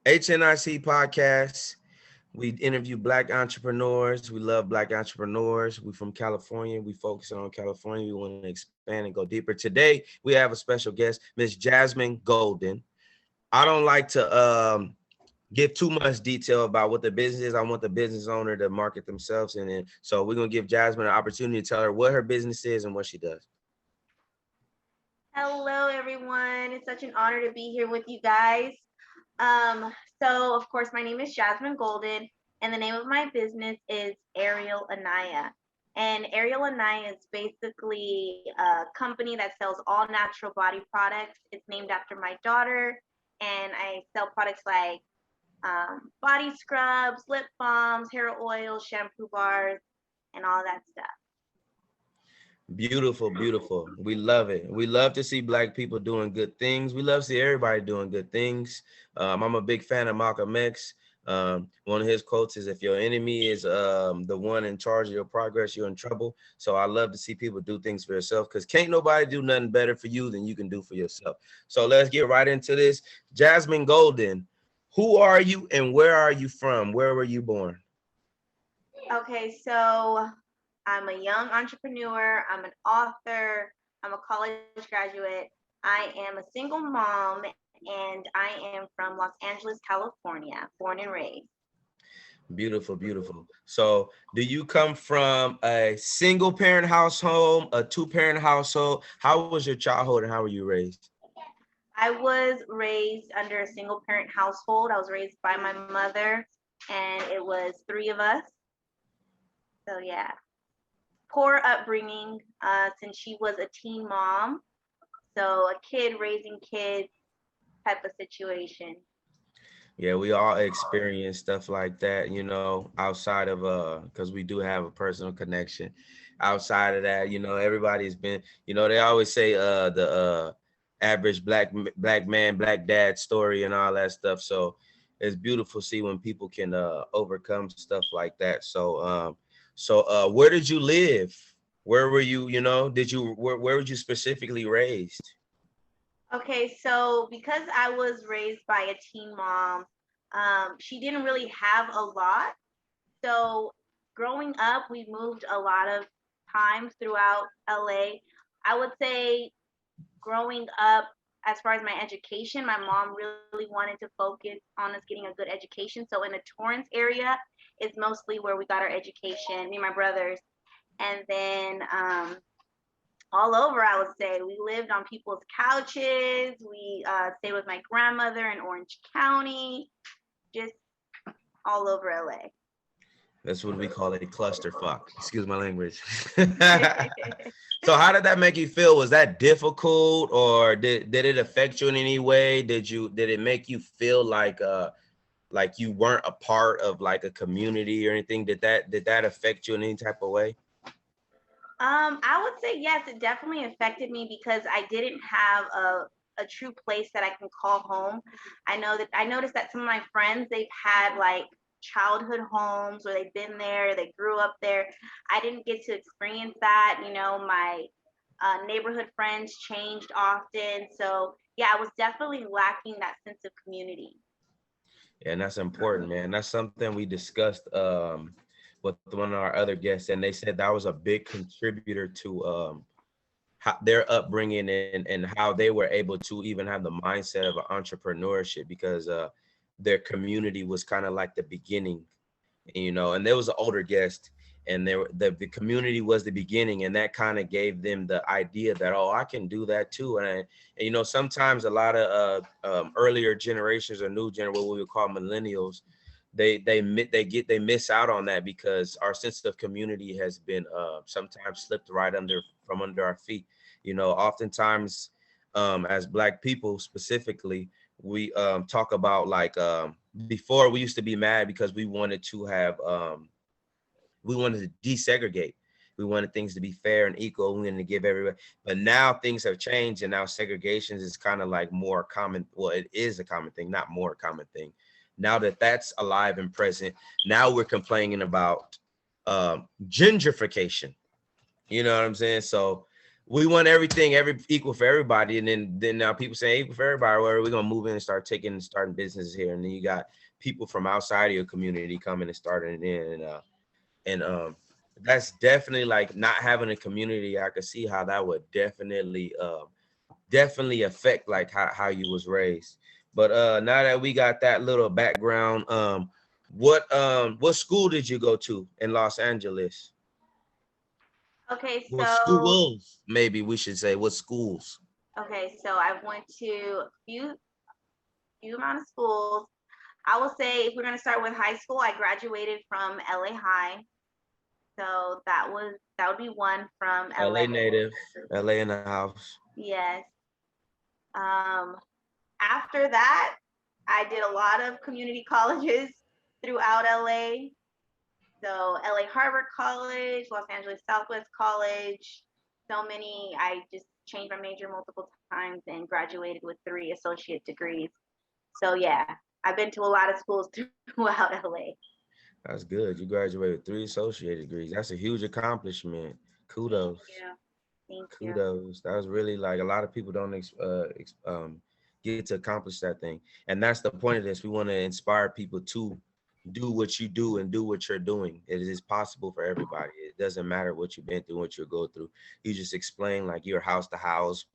HNIC Podcast. We interview Black entrepreneurs. We love Black entrepreneurs. We from California. We focus on California. We want to expand and go deeper. Today, we have a special guest, Miss Jasmine Golden. I don't like to give too much detail about what the business is. I want the business owner to market themselves. And then, so we're going to give Jasmine an opportunity to tell her what her business is and what she does. Hello, everyone. It's such an honor to be here with you guys. Um, so, of course, my name is Jasmine Golden, and the name of my business is Arielle Anaya. And Arielle Anaya is basically a company that sells all natural body products. It's named after my daughter, and I sell products like body scrubs, lip balms, hair oils, shampoo bars, and all that stuff. Beautiful, beautiful. We love it. We love to see Black people doing good things. We love to see everybody doing good things. I'm a big fan of Malcolm X. One of his quotes is, if your enemy is the one in charge of your progress, you're in trouble. So I love to see people do things for yourself, because can't nobody do nothing better for you than you can do for yourself. So let's get right into this. Jasmine Golden, who are you and where are you from? Where were you born? Okay, so I'm a young entrepreneur. I'm an author. I'm a college graduate. I am a single mom, and I am from Los Angeles, California, born and raised. Beautiful, beautiful. So do you come from a single parent household, a two-parent household? How was your childhood and how were you raised? I was raised under a single parent household. I was raised by my mother, and it was three of us. So, yeah, poor upbringing since she was a teen mom. So, a kid raising kids type of situation. Yeah, we all experience stuff like that, outside of because we do have a personal connection. Outside of that, everybody's been, they always say the average black man, black dad story and all that stuff. So it's beautiful to see when people can overcome stuff like that. So where did you live? Where were you, where were you specifically raised? Okay, so because I was raised by a teen mom, she didn't really have a lot. So growing up, we moved a lot of times throughout LA. I would say growing up, as far as my education, my mom really wanted to focus on us getting a good education. So in the Torrance area is mostly where we got our education, me and my brothers. And then all over, I would say. We lived on people's couches. We stayed with my grandmother in Orange County, just all over LA. That's what we call a clusterfuck. Excuse my language. So how did that make you feel? Was that difficult, or did it affect you in any way? Did it make you feel like you weren't a part of like a community or anything? Did that affect you in any type of way? I would say yes, it definitely affected me because I didn't have a true place that I can call home. I noticed that some of my friends, they've had like childhood homes where they've been there, they grew up there. I didn't get to experience that. My neighborhood friends changed often. So yeah, I was definitely lacking that sense of community. Yeah, and that's important, man. That's something we discussed with one of our other guests, and they said that was a big contributor to their upbringing and how they were able to even have the mindset of entrepreneurship, because their community was kind of like the beginning, and there was an older guest, and the community was the beginning, and that kind of gave them the idea that, oh, I can do that too. And sometimes a lot of earlier generations or new generation, what we would call millennials, they miss out on that because our sense of community has been sometimes slipped right from under our feet. Oftentimes, as Black people specifically, we talk about like before, we used to be mad because we wanted to desegregate. We wanted things to be fair and equal. We wanted to give everybody, but now things have changed, and now segregation is kind of like more common. Well, it is a common thing, not more common thing. Now that that's alive and present, now we're complaining about gentrification. You know what I'm saying? So we want everything equal for everybody, and then now people say equal for everybody. Where we're gonna move in and starting businesses here, and then you got people from outside of your community coming and starting in, and that's definitely like not having a community. I could see how that would definitely affect like how you was raised. But now that we got that little background, what school did you go to in Los Angeles? Okay, What so schools? Maybe we should say what schools. I went to few amount of schools. I will say if we're gonna start with high school, I graduated from LA High. So that would be one from LA. LA native, LA in the house. Yes. Um, After that, I did a lot of community colleges throughout LA. So LA Harvard College, Los Angeles Southwest College, so many. I just changed my major multiple times and graduated with 3 associate degrees. So yeah, I've been to a lot of schools throughout LA. That's good. You graduated with 3 associate degrees. That's a huge accomplishment. Thank Kudos. you. Thank you. Kudos. That was really like a lot of people don't get to accomplish that thing. And that's the point of this. We want to inspire people to do what you do and do what you're doing. It is possible for everybody. It doesn't matter what you've been through, what you go through. You just explain like you're house to house,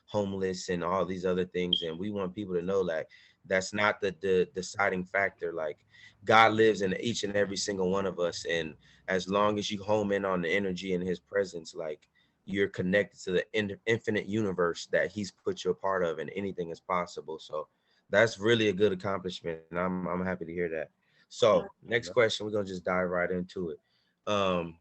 homeless, and all these other things. And we want people to know like that's not the deciding factor. Like God lives in each and every single one of us. And as long as you home in on the energy in his presence, like you're connected to the infinite universe that he's put you a part of, and anything is possible. So that's really a good accomplishment, and I'm happy to hear that. So next question, we're gonna just dive right into it. um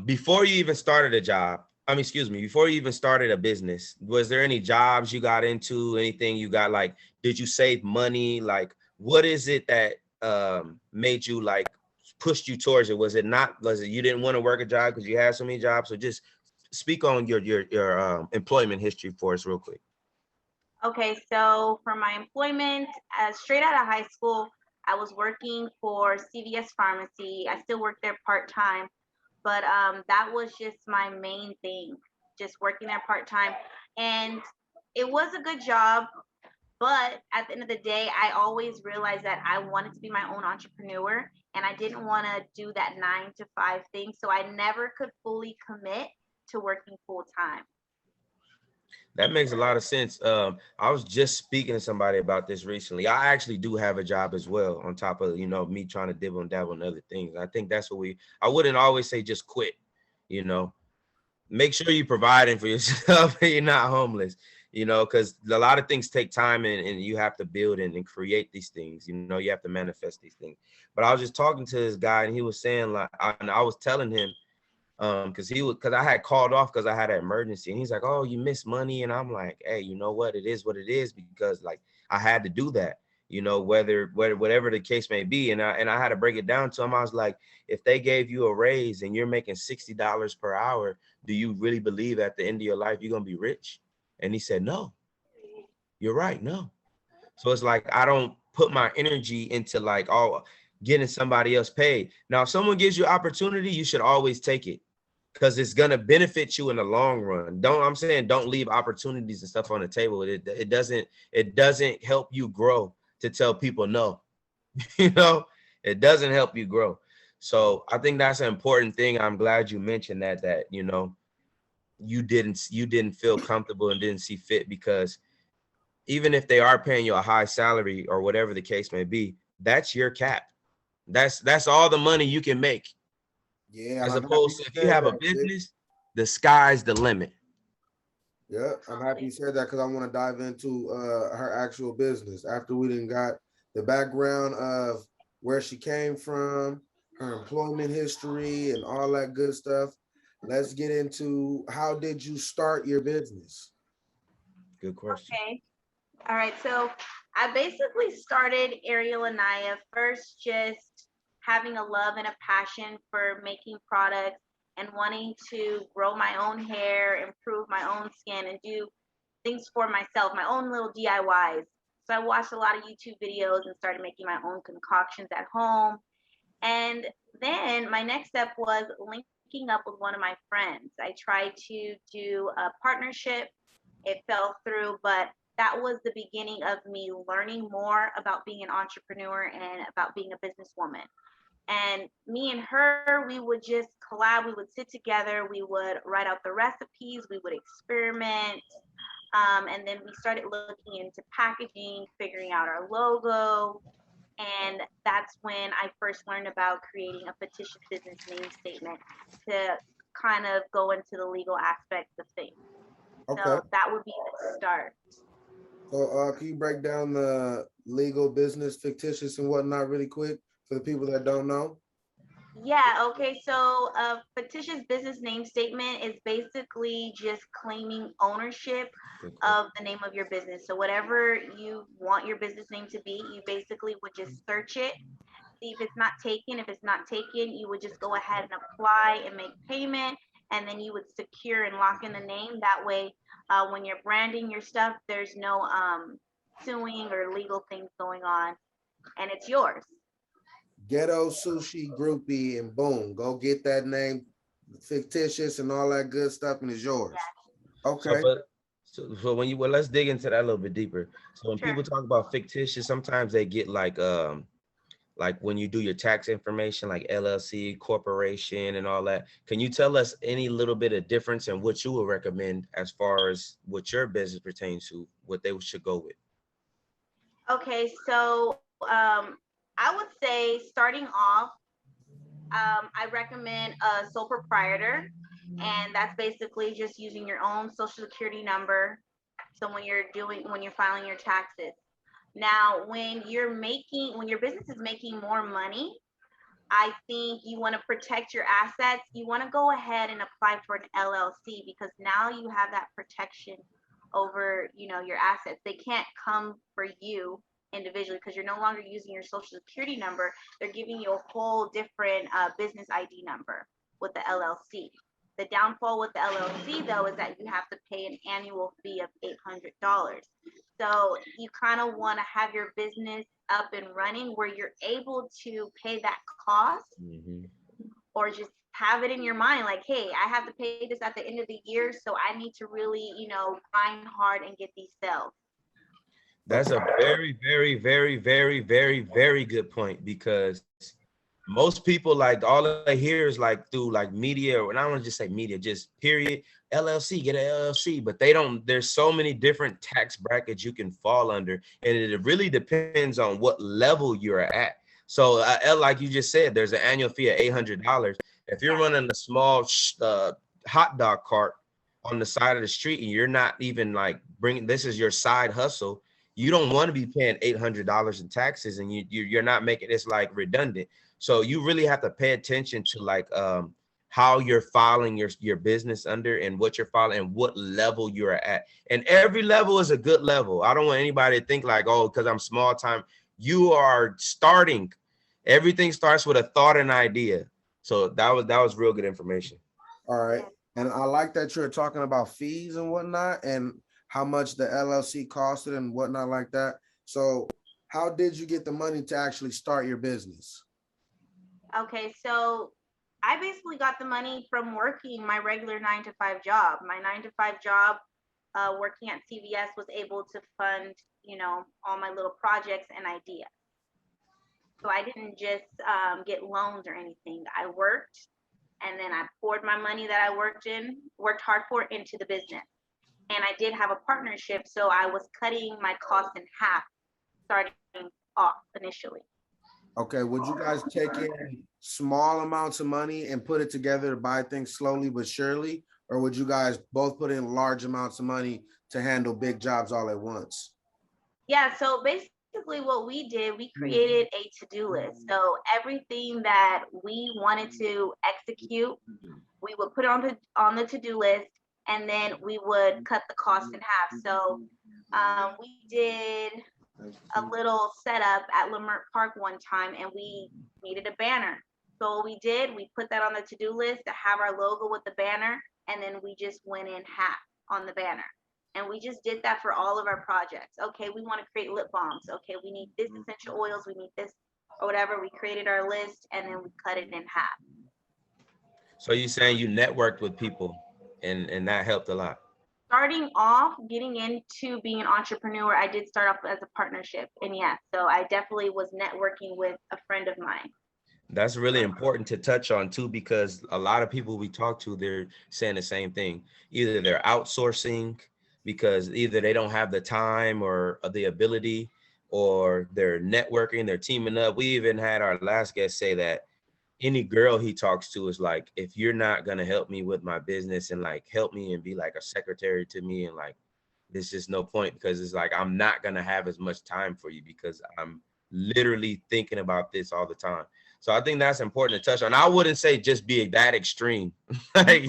Before you even started a job, excuse me, before you even started a business, was there any jobs you got into, anything you got, like, did you save money? Like, what is it that made you like pushed you towards it? Was it you didn't want to work a job because you had so many jobs? So just speak on your employment history for us real quick. Okay, so for my employment, straight out of high school, I was working for CVS Pharmacy. I still work there part time, but that was just my main thing, just working there part time. And it was a good job, but at the end of the day, I always realized that I wanted to be my own entrepreneur and I didn't want to do that 9 to 5 thing. So I never could fully commit to working full time. That makes a lot of sense. I was just speaking to somebody about this recently. I actually do have a job as well, on top of me trying to dibble and dabble in other things. I think that's what I wouldn't always say just quit. You know, make sure you're providing for yourself and you're not homeless. Because a lot of things take time, and you have to build and create these things. You have to manifest these things. But I was just talking to this guy, and he was saying like, and I was telling him, because I had called off because I had an emergency, and he's like, oh, you missed money. And I'm like, hey, you know what, it is what it is, because like I had to do that, whatever the case may be. And I had to break it down to him. I was like, if they gave you a raise and you're making $60 per hour, do you really believe at the end of your life you're gonna be rich? And he said, no. You're right, no. So it's like I don't put my energy into like getting somebody else paid. Now, if someone gives you opportunity, you should always take it, because it's gonna benefit you in the long run. Don't leave opportunities and stuff on the table. It doesn't help you grow to tell people no. you know, it doesn't help you grow. So I think that's an important thing. I'm glad you mentioned that you didn't feel comfortable and didn't see fit, because even if they are paying you a high salary or whatever the case may be, that's your cap. That's all the money you can make. Yeah, and As I'm happy opposed you to if you said have a that, Vic. business, the sky's the limit. Yeah, I'm happy you said that, because I want to dive into her actual business after we didn't got the background of where she came from, her employment history, and all that good stuff. Let's get into, how did you start your business? Good question. Okay. All right. So I basically started Arielle Anaya first, just having a love and a passion for making products and wanting to grow my own hair, improve my own skin, and do things for myself, my own little DIYs. So I watched a lot of YouTube videos and started making my own concoctions at home. And then my next step was linking linking up with one of my friends. I tried to do a partnership. It fell through, but that was the beginning of me learning more about being an entrepreneur and about being a businesswoman. And me and her, we would just collab. We would sit together. We would write out the recipes. We would experiment. And then we started looking into packaging, figuring out our logo. And that's when I first learned about creating a fictitious business name statement to kind of go into the legal aspects of things. Okay. So that would be the start. So can you break down the legal, business, fictitious, and whatnot really quick for the people that don't know? Yeah, okay. So a fictitious business name statement is basically just claiming ownership of the name of your business. So whatever you want your business name to be, you basically would just search it, see if it's not taken. If it's not taken, you would just go ahead and apply and make payment, and then you would secure and lock in the name. That way, when you're branding your stuff, there's no suing or legal things going on, and it's yours. Ghetto Sushi Groupie, and boom, go get that name, fictitious and all that good stuff, and it's yours. Okay. So when you, well, let's dig into that a little bit deeper. So when Sure. people talk about fictitious, sometimes they get like when you do your tax information, like LLC, corporation, and all that. Can you tell us any little bit of difference in what you would recommend as far as what your business pertains to, what they should go with? Okay, so I would say starting off, I recommend a sole proprietor, and that's basically just using your own social security number. So when you're filing your taxes. Now, when your business is making more money, I think you want to protect your assets. You want to go ahead and apply for an LLC because now you have that protection over, your assets. They can't come for you individually because you're no longer using your social security number. They're giving you a whole different business ID number with the LLC. The downfall with the LLC though is that you have to pay an annual fee of $800. So you kind of want to have your business up and running where you're able to pay that cost, or just have it in your mind like, hey, I have to pay this at the end of the year, so I need to really, grind hard and get these sales. That's a very, very, very, very, very, very good point, because most people, like, all they hear is like through like media, or I don't want to just say media, just period, LLC, get an LLC, but there's so many different tax brackets you can fall under, and it really depends on what level you're at. So like you just said, there's an annual fee of $800. If you're running a small hot dog cart on the side of the street and you're not even like this is your side hustle, you don't want to be paying $800 in taxes, and you're not making this like redundant. So you really have to pay attention to like how you're filing your business under, and what you're filing, and what level you're at. And every level is a good level. I don't want anybody to think like, oh, because I'm small time. You are starting. Everything starts with a thought and idea. So that was real good information. All right. And I like that you're talking about fees and whatnot, and how much the LLC costed and whatnot like that. So how did you get the money to actually start your business? Okay, so I basically got the money from working my regular 9-to-5 job. My 9-to-5 job, working at CVS, was able to fund, all my little projects and ideas. So I didn't just get loans or anything. I worked, and then I poured my money that I worked hard for, into the business. And I did have a partnership, so I was cutting my costs in half starting off initially. Okay, would you guys take in small amounts of money and put it together to buy things slowly but surely? Or would you guys both put in large amounts of money to handle big jobs all at once? Yeah, so basically what we did, we created a to-do list. So everything that we wanted to execute, we would put on the to-do list, and then we would cut the cost in half. So we did a little setup at Lamert Park one time, and we needed a banner. So what we did, we put that on the to-do list to have our logo with the banner, and then we just went in half on the banner. And we just did that for all of our projects. Okay, we want to create lip balms. Okay, we need this essential oils, we need this, or whatever. We created our list, and then we cut it in half. So you're saying you networked with people and that helped a lot. Starting off, getting into being an entrepreneur, I did start off as a partnership. And yeah, so I definitely was networking with a friend of mine. That's really important to touch on too, because a lot of people we talk to, they're saying the same thing. Either they're outsourcing because either they don't have the time or the ability, or they're networking, they're teaming up. We even had our last guest say that any girl he talks to is like, if you're not gonna help me with my business and like help me and be like a secretary to me, and like there's just no point, because it's like I'm not gonna have as much time for you because I'm literally thinking about this all the time. So I think that's important to touch on. I wouldn't say just be that extreme. Like,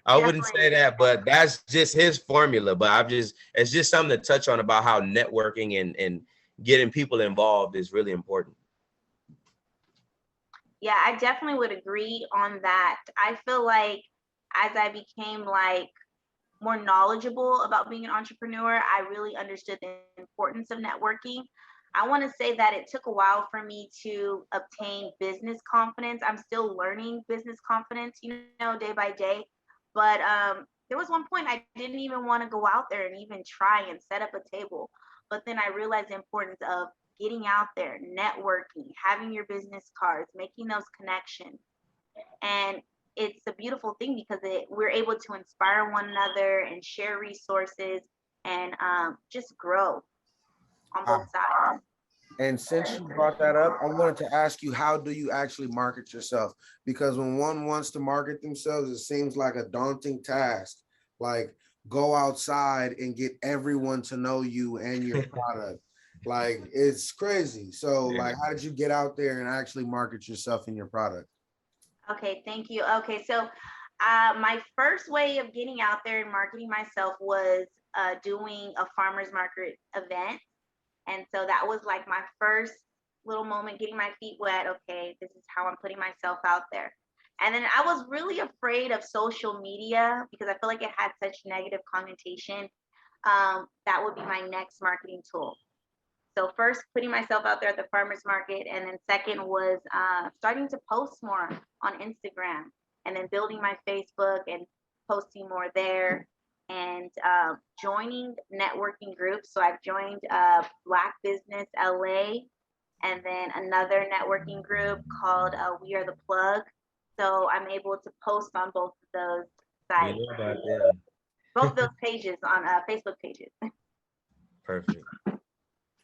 I wouldn't say Definitely. that, but that's just his formula. But it's just something to touch on about how networking and getting people involved is really important. Yeah, I definitely would agree on that. I feel like as I became like more knowledgeable about being an entrepreneur, I really understood the importance of networking. I want to say that it took a while for me to obtain business confidence. I'm still learning business confidence, day by day. But there was one point I didn't even want to go out there and even try and set up a table. But then I realized the importance of getting out there, networking, having your business cards, making those connections. And it's a beautiful thing because we're able to inspire one another and share resources and just grow on Ah, both sides. and since you brought that up, I wanted to ask you, how do you actually market yourself? Because when one wants to market themselves, it seems like a daunting task. Like, go outside and get everyone to know you and your product. Like, it's crazy. So, Yeah. like, how did you get out there and actually market yourself and your product? Okay, thank you. Okay, so my first way of getting out there and marketing myself was doing a farmer's market event. And so that was like my first little moment getting my feet wet. Okay, this is how I'm putting myself out there. And then I was really afraid of social media because I feel like it had such negative connotation. That would be my next marketing tool. So first, putting myself out there at the farmers market, and then second was starting to post more on Instagram, and then building my Facebook and posting more there, and joining networking groups. So I've joined Black Business LA, and then another networking group called We Are the Plug. So I'm able to post on both of those We sites, know about that. both of those pages on Facebook pages. Perfect.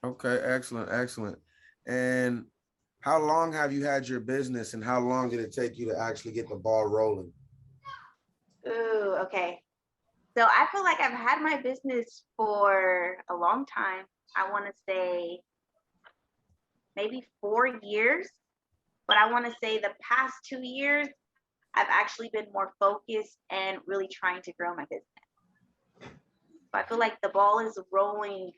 Okay, excellent, excellent. And how long have you had your business, and how long did it take you to actually get the ball rolling? Ooh, okay. So I feel like I've had my business for a long time. I want to say maybe 4 years, but I want to say the past 2 years, I've actually been more focused and really trying to grow my business. So I feel like the ball is rolling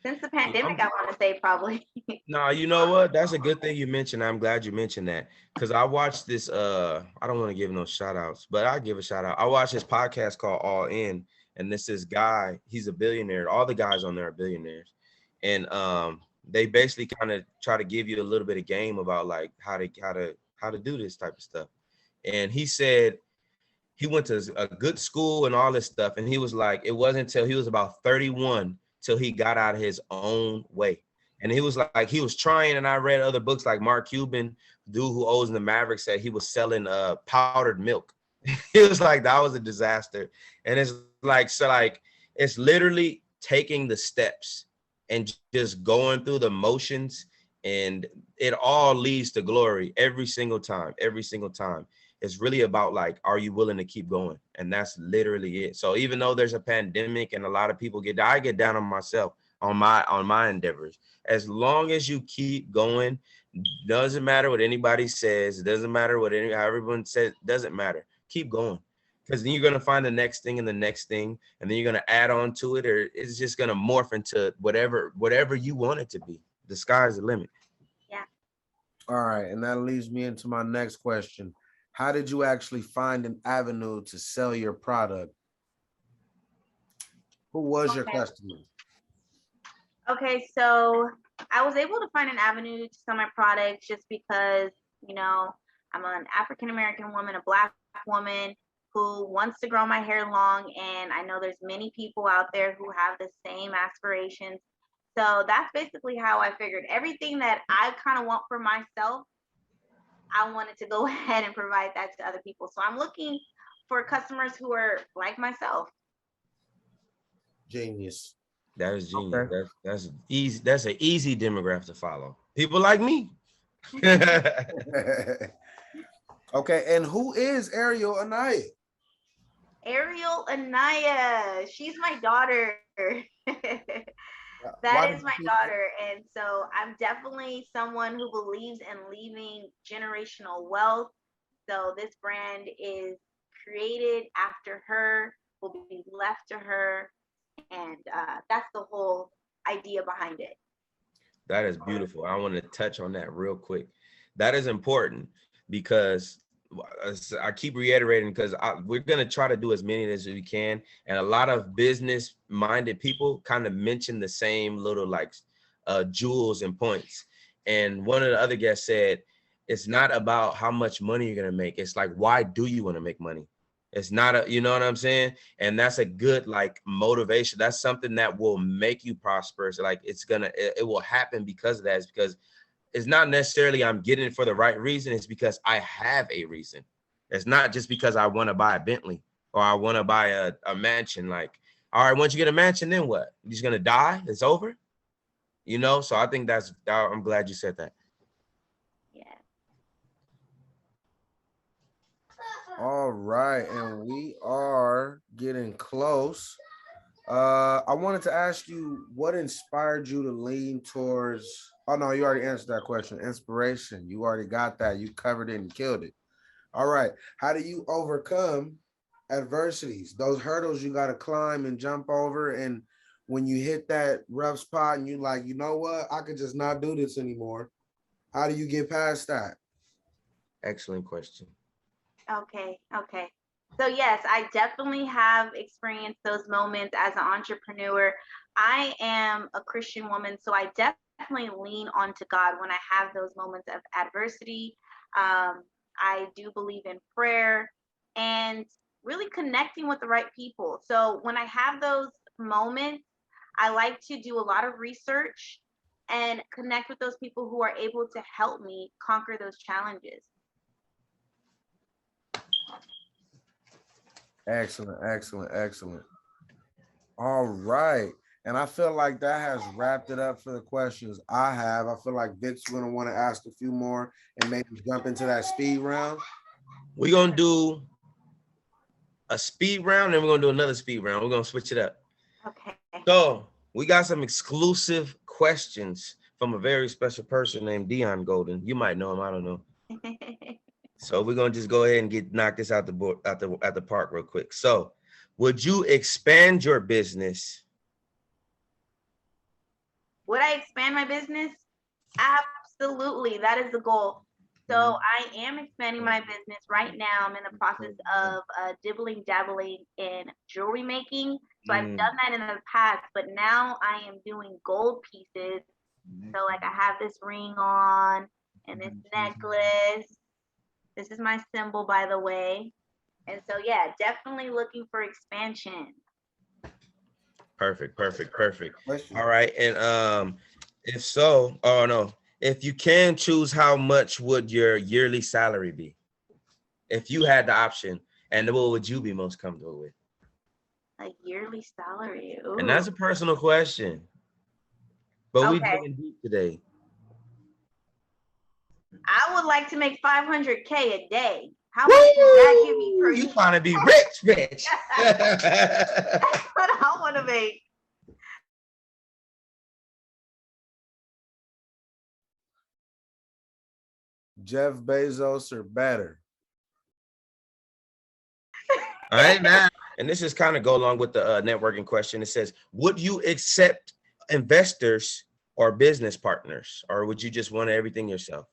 since the pandemic, I want to say probably. No, you know what? That's a good thing you mentioned. I'm glad you mentioned that, because I watched this. I don't want to give no shout outs, but I'll give a shout out. I watched this podcast called All In, and this guy, he's a billionaire. All the guys on there are billionaires, and they basically kind of try to give you a little bit of game about like how to do this type of stuff. And he said he went to a good school and all this stuff, and he was like, it wasn't until he was about 31 till he got out of his own way. And he was like, he was trying, and I read other books like Mark Cuban, dude who owns the Mavericks, said he was selling powdered milk. He was like, that was a disaster. And it's like, so like, it's literally taking the steps and just going through the motions, and it all leads to glory every single time. It's really about like, are you willing to keep going? And that's literally it. So even though there's a pandemic and a lot of people I get down on myself on my endeavors. As long as you keep going, doesn't matter what anybody says, it doesn't matter what how everyone says, doesn't matter. Keep going. Because then you're gonna find the next thing and the next thing, and then you're gonna add on to it, or it's just gonna morph into whatever you want it to be. The sky's the limit. Yeah. All right, and that leads me into my next question. How did you actually find an avenue to sell your product? Who was your Okay. customer? Okay, so I was able to find an avenue to sell my product just because, you know, I'm an African-American woman, a Black woman who wants to grow my hair long. And I know there's many people out there who have the same aspirations. So that's basically how I figured everything that I kind of want for myself, I wanted to go ahead and provide that to other people. So I'm looking for customers who are like myself. Genius. That is genius. Okay. That's easy. That's an easy demographic to follow. People like me. Okay, and who is Arielle Anaya? Arielle Anaya, she's my daughter. That is my daughter. And so I'm definitely someone who believes in leaving generational wealth. So this brand is created after her, will be left to her. And that's the whole idea behind it. That is beautiful. I want to touch on that real quick. That is important because I keep reiterating because we're going to try to do as many as we can. And a lot of business minded people kind of mention the same little like jewels and points. And one of the other guests said, it's not about how much money you're going to make. It's like, why do you want to make money? It's not you know what I'm saying? And that's a good like motivation. That's something that will make you prosperous. Like it will happen because of that. It's because it's not necessarily I'm getting it for the right reason. It's because I have a reason. It's not just because I want to buy a Bentley or I want to buy a mansion. Like, all right, once you get a mansion, then what? You're just going to die? It's over? You know? So I think I'm glad you said that. Yeah. All right, and we are getting close. I wanted to ask you what inspired you to lean towards. Oh no, you already answered that question. Inspiration. You already got that. You covered it and killed it. All right. How do you overcome adversities? Those hurdles you got to climb and jump over. And when you hit that rough spot and you like, you know what? I could just not do this anymore. How do you get past that? Excellent question. Okay. So yes, I definitely have experienced those moments as an entrepreneur. I am a Christian woman, so I definitely lean onto God when I have those moments of adversity. I do believe in prayer and really connecting with the right people. So when I have those moments, I like to do a lot of research and connect with those people who are able to help me conquer those challenges. Excellent. All right. And I feel like that has wrapped it up for the questions I have. I feel like Vic's going to want to ask a few more and maybe jump into that speed round. We're going to do a speed round and we're going to do another speed round. We're going to switch it up. Okay. So we got some exclusive questions from a very special person named Dion Golden. You might know him. I don't know. So we're gonna just go ahead and knock this out the park real quick. So, would you expand your business? Would I expand my business? Absolutely. That is the goal. So I am expanding my business right now. I'm in the process of dabbling in jewelry making. So I've done that in the past, but now I am doing gold pieces. So like I have this ring on and this necklace. This is my symbol, by the way. And so, yeah, definitely looking for expansion. Perfect. All right. And if so, oh no, if you can choose, how much would your yearly salary be? If you had the option, and what would you be most comfortable with? A yearly salary. Ooh. And that's a personal question. But we digging deep today. I would like to make $500K a day. How much does that give me per year? You want to be rich. That's what I want to make. Jeff Bezos or better? All right, man. And this is kind of go along with the networking question. It says, would you accept investors or business partners, or would you just want everything yourself?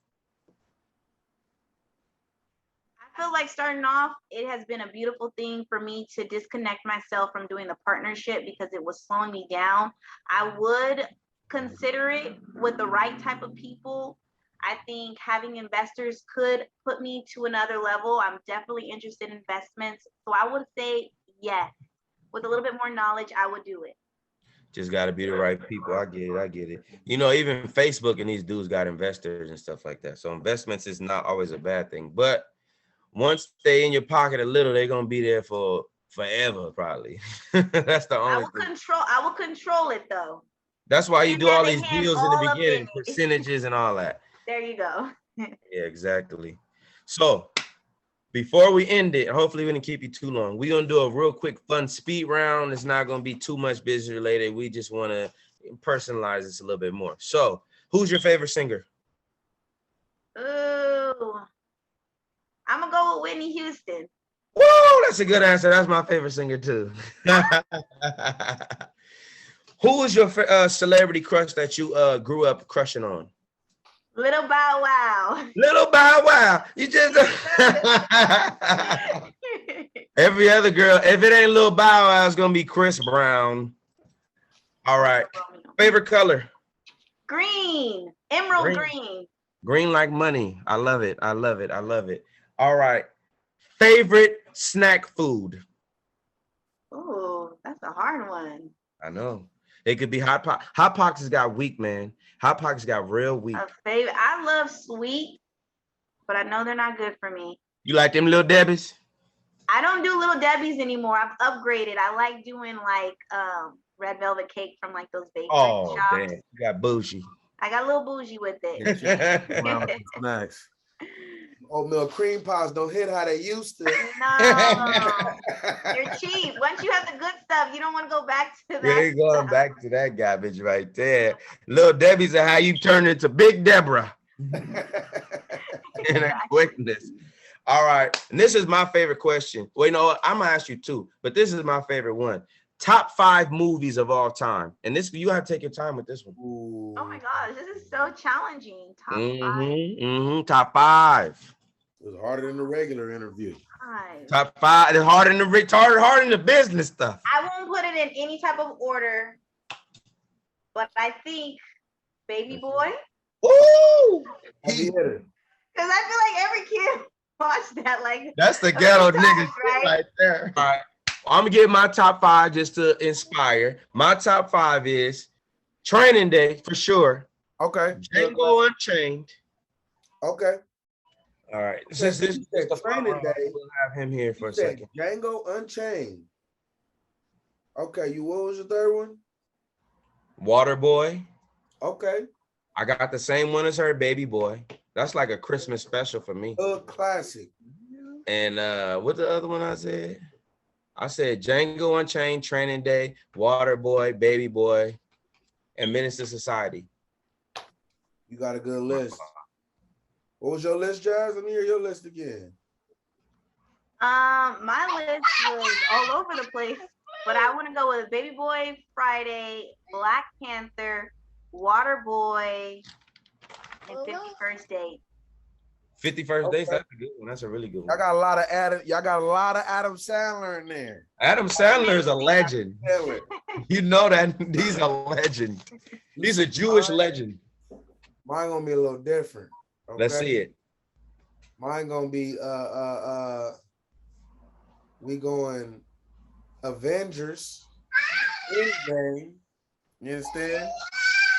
I feel like starting off, it has been a beautiful thing for me to disconnect myself from doing the partnership because it was slowing me down. I would consider it with the right type of people. I think having investors could put me to another level. I'm definitely interested in investments. So I would say yes. With a little bit more knowledge, I would do it. Just got to be the right people. I get it. I get it. You know, even Facebook and these dudes got investors and stuff like that. So investments is not always a bad thing. But once they in your pocket a little, they're gonna be there for forever, probably. That's the only thing. I will control it though. That's why you do all these Hands deals in the all up beginning, in it. percentages and all that. There you go. Yeah, exactly. So before we end it, hopefully we didn't keep you too long. We're gonna do a real quick fun speed round. It's not gonna be too much business related. We just want to personalize this a little bit more. So who's your favorite singer? Ooh. I'm gonna go with Whitney Houston. Whoa, that's a good answer. That's my favorite singer too. Who is your celebrity crush that you grew up crushing on? Little Bow Wow. Little Bow Wow. You just every other girl. If it ain't Little Bow Wow, it's gonna be Chris Brown. All right. Favorite color? Green. Emerald green. Green like money. I love it. I love it. I love it. All right. Favorite snack food? Ooh, that's a hard one. I know. It could be Hot Pockets. Hot Pockets got weak, man. Hot Pockets got real weak. A favorite. I love sweet, but I know they're not good for me. You like them Little Debbies? I don't do Little Debbies anymore. I've upgraded. I like doing like red velvet cake from like those bakery shops. Damn. You got bougie. I got a little bougie with it. Nice. Oatmeal cream pies don't hit how they used to. No, you're cheap. Once you have the good stuff, you don't want to go back to that. You ain't going back to that garbage right there. Little Debbie's are how you turn into Big Deborah. In a quickness. All right. And this is my favorite question. Well, you know what? I'm gonna ask you two, but this is my favorite one. Top 5 movies of all time. And this, you have to take your time with this one. Ooh. Oh my gosh, this is so challenging. Top 5. It was harder than the regular interview. Top 5. It's harder than the business stuff. I won't put it in any type of order, but I think Baby Boy. Ooh! Because I feel like every kid watched that. Like that's the ghetto nigga right there. All right. I'm gonna give my top 5 just to inspire. My top 5 is Training Day for sure. Okay. Django Unchained. Okay. All right. Since this is the Training Day, we'll have him here for a second. Django Unchained. Okay. What was your third one? Waterboy. Okay. I got the same one as her, Baby Boy. That's like a Christmas special for me. Classic. And what's the other one I said? I said Django Unchained, Training Day, Waterboy, Baby Boy, and Menace to Society. You got a good list. What was your list, Jazz? Let me hear your list again. My list was all over the place, but I want to go with Baby Boy, Friday, Black Panther, Waterboy, and 51st Date. 51st Dates, that's a good one. That's a really good one. Y'all got a lot of Adam Sandler in there. Adam Sandler is a legend. You know that he's a legend. He's a Jewish legend. Mine gonna be a little different. Okay? Let's see it. Mine gonna be we going Avengers, Endgame. You understand?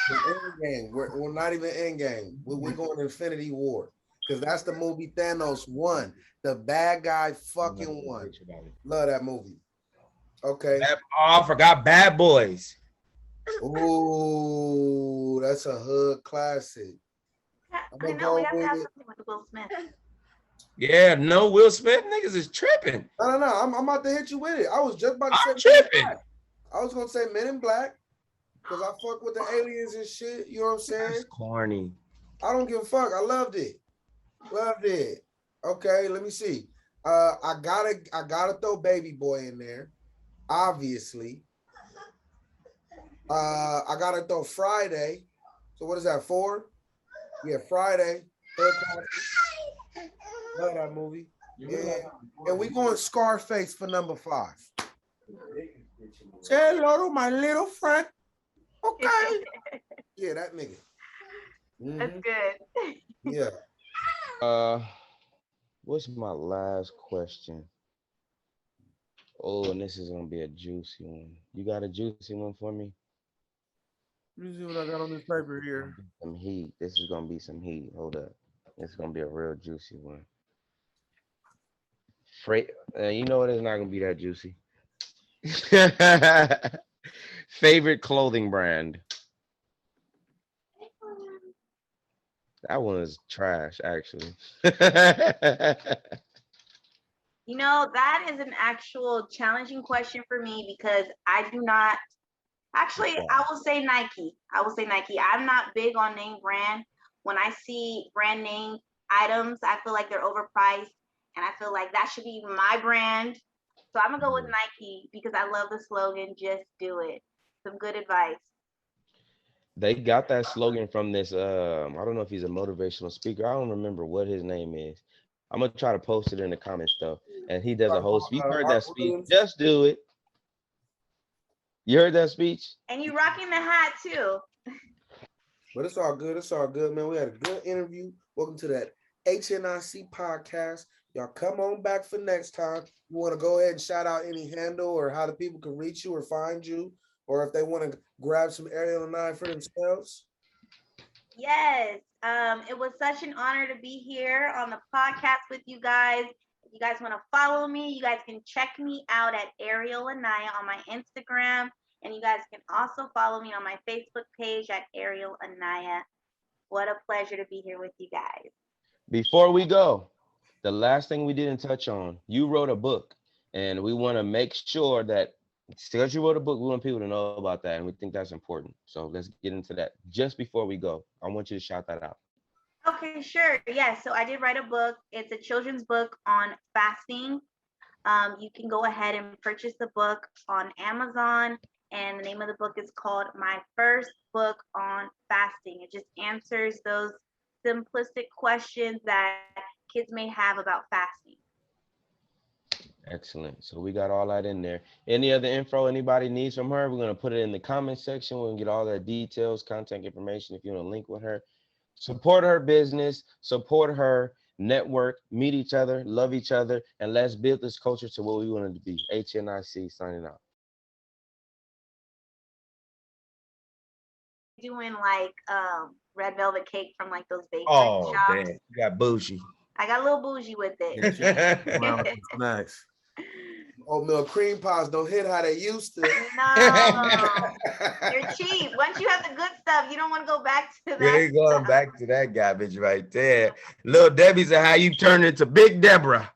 Endgame. We're not even Endgame. We're going Infinity War. Because that's the movie Thanos won. The bad guy fucking won. Love that movie. Okay. I forgot Bad Boys. Ooh, that's a hood classic. I know we have to have something with Will Smith. Yeah, no Will Smith niggas is tripping. No. I'm about to hit you with it. I was just about to say tripping. I was gonna say Men in Black because I fuck with the aliens and shit. You know what I'm saying? That's corny. I don't give a fuck. I loved it. Okay, let me see. I gotta throw Baby Boy in there, obviously. I gotta throw Friday. So what is that, 4? Yeah, Friday. Love that movie. And we going Scarface for number 5. Say hello to my little friend. Okay. Yeah, that nigga. That's good. Yeah. What's my last question? Oh, and this is gonna be a juicy one. You got a juicy one for me? Let me see what I got on this paper here. Some heat. This is gonna be some heat. Hold up. It's gonna be a real juicy one. You know what? It's not gonna be that juicy. Favorite clothing brand? That one is trash, actually. You know, that is an actual challenging question for me because I do not actually, I will say Nike. I will say Nike. I'm not big on name brand. When I see brand name items, I feel like they're overpriced and I feel like that should be my brand. So I'm gonna go with Nike because I love the slogan, just do it. Some good advice. They got that slogan from this. I don't know if he's a motivational speaker. I don't remember what his name is. I'm gonna try to post it in the comments though. And he does a whole speech. You heard that speech? Just do it. You heard that speech? And you rocking the hat too. But it's all good. It's all good, man. We had a good interview. Welcome to that HNIC podcast. Y'all come on back for next time. You want to go ahead and shout out any handle or how the people can reach you or find you, or if they want to grab some Arielle Anaya for themselves? Yes. It was such an honor to be here on the podcast with you guys. If you guys want to follow me, you guys can check me out at Arielle Anaya on my Instagram. And you guys can also follow me on my Facebook page at Arielle Anaya. What a pleasure to be here with you guys. Before we go, the last thing we didn't touch on, you wrote a book, and we want to make sure that because you wrote a book, we want people to know about that, and we think that's important. So let's get into that. Just before we go, I want you to shout that out. Okay, sure. Yes, so I did write a book. It's a children's book on fasting. You can go ahead and purchase the book on Amazon, and the name of the book is called My First Book on Fasting. It just answers those simplistic questions that kids may have about fasting. Excellent. So we got all that in there. Any other info anybody needs from her, we're going to put it in the comment section. We're going to get all their details, contact information if you want to link with her. Support her business, support her network, meet each other, love each other, and let's build this culture to what we want it to be. HNIC signing out. Doing like red velvet cake from like those bakery shops. Damn. You got bougie. I got a little bougie with it. Nice. Oatmeal cream pies don't hit how they used to. No, they're cheap. Once you have the good stuff, you don't want to go back to that. You ain't going back to that garbage right there. Little Debbie said, how you turn into Big Deborah.